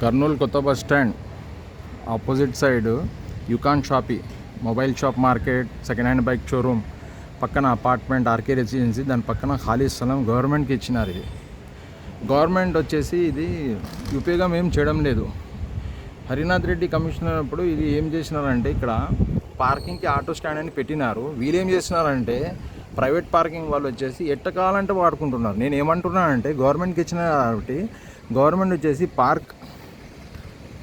కర్నూలు కొత్త bus stand opposite side యుకాన్ షాపీ mobile shop market second hand bike showroom పక్కన అపార్ట్మెంట్ ఆర్కే రెసిడెన్సీ, దాని పక్కన ఖాళీ స్థలం గవర్నమెంట్కి ఇచ్చినారు. ఇది గవర్నమెంట్ వచ్చేసి ఇది ఉపయోగం ఏం చేయడం లేదు. హరినాథ్ రెడ్డి కమిషనర్ అప్పుడు ఇది ఏం చేసినారంటే ఇక్కడ పార్కింగ్కి ఆటో స్టాండ్ అని పెట్టినారు. వీళ్ళు ఏం చేస్తున్నారంటే ప్రైవేట్ పార్కింగ్ వాళ్ళు వచ్చేసి ఎట్ట కావాలంటే వాడుకుంటున్నారు. నేను ఏమంటున్నానంటే గవర్నమెంట్కి ఇచ్చిన కాబట్టి గవర్నమెంట్ వచ్చేసి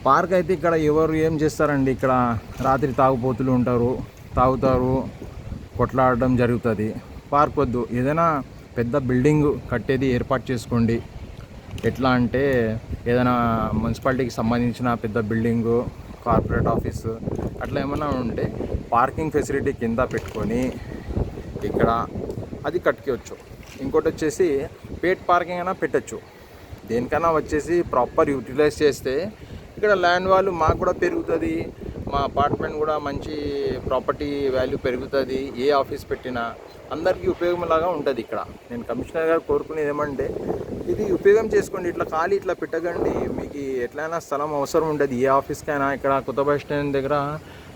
పార్క్ అయితే ఇక్కడ ఎవరు ఏం చేస్తారండి, ఇక్కడ రాత్రి తాగుపోతులు ఉంటారు, తాగుతారు, కొట్లాడడం జరుగుతుంది. పార్క్ వద్దు, ఏదైనా పెద్ద బిల్డింగ్ కట్టేది ఏర్పాటు చేసుకోండి. ఎట్లా అంటే ఏదైనా మున్సిపాలిటీకి సంబంధించిన పెద్ద బిల్డింగు, కార్పొరేట్ ఆఫీసు అట్లా ఏమైనా ఉంటే పార్కింగ్ ఫెసిలిటీ కింద పెట్టుకొని ఇక్కడ అది కట్టుకోవచ్చు. ఇంకోటి వచ్చేసి పేట్ పార్కింగ్ అయినా పెట్టచ్చు. దేనికైనా వచ్చేసి ప్రాపర్ యూటిలైజ్ చేస్తే ఇక్కడ ల్యాండ్ వాల్యూ మాకు కూడా పెరుగుతుంది, మా అపార్ట్మెంట్ కూడా మంచి ప్రాపర్టీ వాల్యూ పెరుగుతుంది. ఏ ఆఫీస్ పెట్టినా అందరికీ ఉపయోగంలాగా ఉంటుంది. ఇక్కడ నేను కమిషనర్ గారు కోరుకునేది ఏమంటే ఇది ఉపయోగం చేసుకోండి. ఇట్లా ఖాళీ ఇట్లా పెట్టకండి. మీకు ఎట్లయినా స్థలం అవసరం ఉంటుంది ఏ ఆఫీస్కైనా. ఇక్కడ కొత్త బస్ స్టాండ్ దగ్గర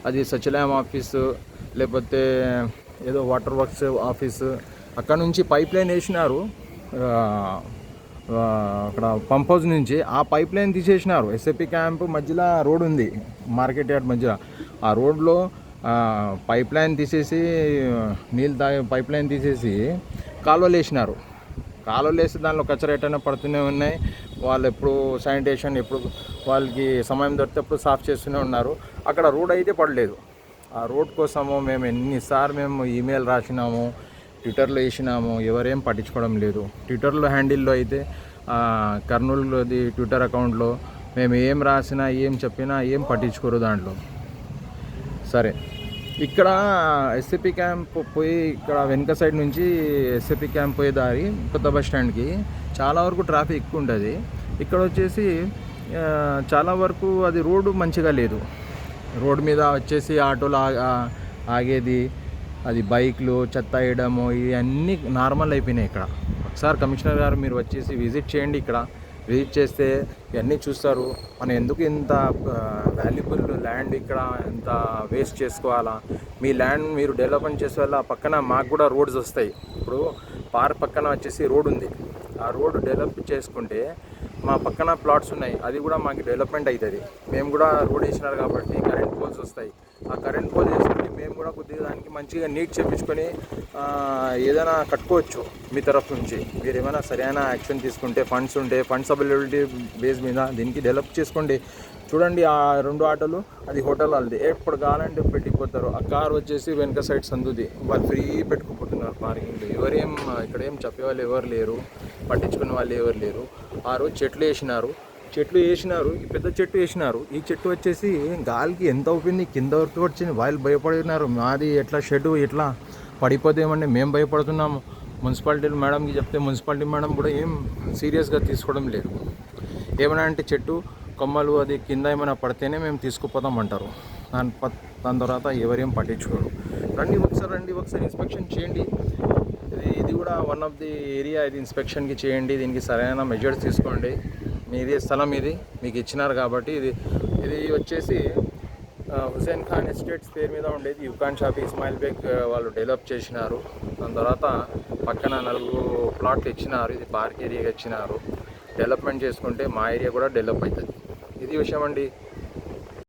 అది సచివాలయం ఆఫీసు, లేకపోతే ఏదో వాటర్ వర్క్స్ ఆఫీసు, అక్కడ నుంచి పైప్ లైన్ వేసినారు. అక్కడ పంప్ హౌస్ నుంచి ఆ పైప్ లైన్ తీసేసినారు. ఎస్ఏపి క్యాంప్ మధ్యలో రోడ్ ఉంది, మార్కెట్ యార్డ్ మధ్యలో. ఆ రోడ్లో పైప్ లైన్ తీసేసి నీళ్ళు తాగే పైప్ లైన్ తీసేసి కాలువలు వేసినారు. కాలువలు వేసి దానిలో కచరా ఎట్టైనా పడుతూనే ఉన్నాయి. వాళ్ళు ఎప్పుడు శానిటేషన్ ఎప్పుడు వాళ్ళకి సమయం దొరికితే ఎప్పుడు సాఫ్ చేస్తూనే ఉన్నారు. అక్కడ రోడ్ అయితే పడలేదు. ఆ రోడ్ కోసము మేము ఎన్నిసార్లు మేము ఈమెయిల్ రాసినాము, ట్విట్టర్లో వేసినాము, ఎవరేం పట్టించుకోవడం లేదు. ట్విట్టర్లో హ్యాండిల్లో అయితే కర్నూలులోది ట్విట్టర్ అకౌంట్లో మేము ఏం రాసినా ఏం చెప్పినా ఏం పట్టించుకోరు దాంట్లో. సరే, ఇక్కడ ఎస్ఏపి క్యాంప్ పోయి ఇక్కడ వెనుక సైడ్ నుంచి ఎస్ఏపి క్యాంప్ పోయే దారి కొత్త బస్ స్టాండ్కి చాలా వరకు ట్రాఫిక్ ఎక్కువ ఉంటుంది. ఇక్కడ వచ్చేసి చాలా వరకు అది రోడ్డు మంచిగా లేదు. రోడ్డు మీద వచ్చేసి ఆటోలు ఆగేది, అది బైక్లు, చెత్త వేయడము, ఇవన్నీ నార్మల్ అయిపోయినాయి ఇక్కడ. ఒకసారి కమిషనర్ గారు మీరు వచ్చేసి విజిట్ చేయండి. ఇక్కడ విజిట్ చేస్తే ఇవన్నీ చూస్తారు. మనం ఎందుకు ఇంత వాల్యుబుల్ ల్యాండ్ ఇక్కడ ఎంత వేస్ట్ చేసుకోవాలా? మీ ల్యాండ్ మీరు డెవలప్మెంట్ చేసే వల్ల పక్కన మాకు కూడా రోడ్స్ వస్తాయి. ఇప్పుడు పార్క్ పక్కన వచ్చేసి రోడ్ ఉంది. ఆ రోడ్ డెవలప్ చేసుకుంటే మా పక్కన ప్లాట్స్ ఉన్నాయి, అది కూడా మాకు డెవలప్మెంట్ అవుతుంది. మేము కూడా రోడ్ వేసినారు కాబట్టి కరెంట్ పోల్స్ వస్తాయి. ఆ కరెంట్ పోల్ చేసుకుంటే మేము కూడా కొద్దిగా దానికి మంచిగా నీట్ చేయించుకొని ఏదైనా కట్టుకోవచ్చు. మీ తరఫు నుంచి మీరు ఏమైనా సరైన యాక్షన్ తీసుకుంటే, ఫండ్స్ ఉంటే ఫండ్స్ అవైలబిలిటీ బేస్ మీద దీనికి డెవలప్ చేసుకోండి. చూడండి, ఆ 2 ఆటోలు అది హోటల్ వాళ్ళది, ఎప్పుడు కావాలంటే పెట్టిపోతారు. ఆ కార్ వచ్చేసి వెనక సైడ్ సందుది, వాళ్ళు ఫ్రీ పెట్టుకుపోతున్నారు పార్కింగ్లో. ఎవరేం ఇక్కడ ఏం చెప్పేవాళ్ళు ఎవరు లేరు, పట్టించుకునే వాళ్ళు ఎవరు లేరు. ఆ రోజు చెట్లు వేసినారు, ఈ పెద్ద చెట్టు వేసినారు. ఈ చెట్టు వచ్చేసి గాలికి ఎంత అవుతుంది, కింద వరకు వచ్చింది. వాళ్ళు భయపడినారు, మాది ఎట్లా షెడ్ ఎట్లా పడిపోతేమంటే మేము భయపడుతున్నాము. మున్సిపాలిటీ మేడంకి చెప్తే మున్సిపాలిటీ మేడం కూడా ఏం సీరియస్గా తీసుకోవడం లేదు. ఏమైనా అంటే చెట్టు కొమ్మలు అది కింద ఏమైనా పడితేనే మేము తీసుకుపోతాం అంటారు. దాని తర్వాత ఎవరేం పట్టించుకోరు. రండి ఒకసారి ఇన్స్పెక్షన్ చేయండి. ఇది కూడా వన్ ఆఫ్ ది ఏరియా, ఇది ఇన్స్పెక్షన్కి చేయండి. దీనికి సరైన మెజర్స్ తీసుకోండి. మీది స్థలం, ఇది మీకు ఇచ్చినారు కాబట్టి. ఇది వచ్చేసి హుసేన్ ఖాన్ ఎస్టేట్స్ పేరు మీద ఉండేది. యుకాన్ షాపీ ఇస్మాయిల్ బేగ్ వాళ్ళు డెవలప్ చేసినారు. దాని తర్వాత పక్కన 4 ప్లాట్లు ఇచ్చినారు. ఇది పార్క్ ఏరియాగా ఇచ్చినారు. డెవలప్మెంట్ చేసుకుంటే మా ఏరియా కూడా డెవలప్ అవుతుంది. ఇది విషయం అండి.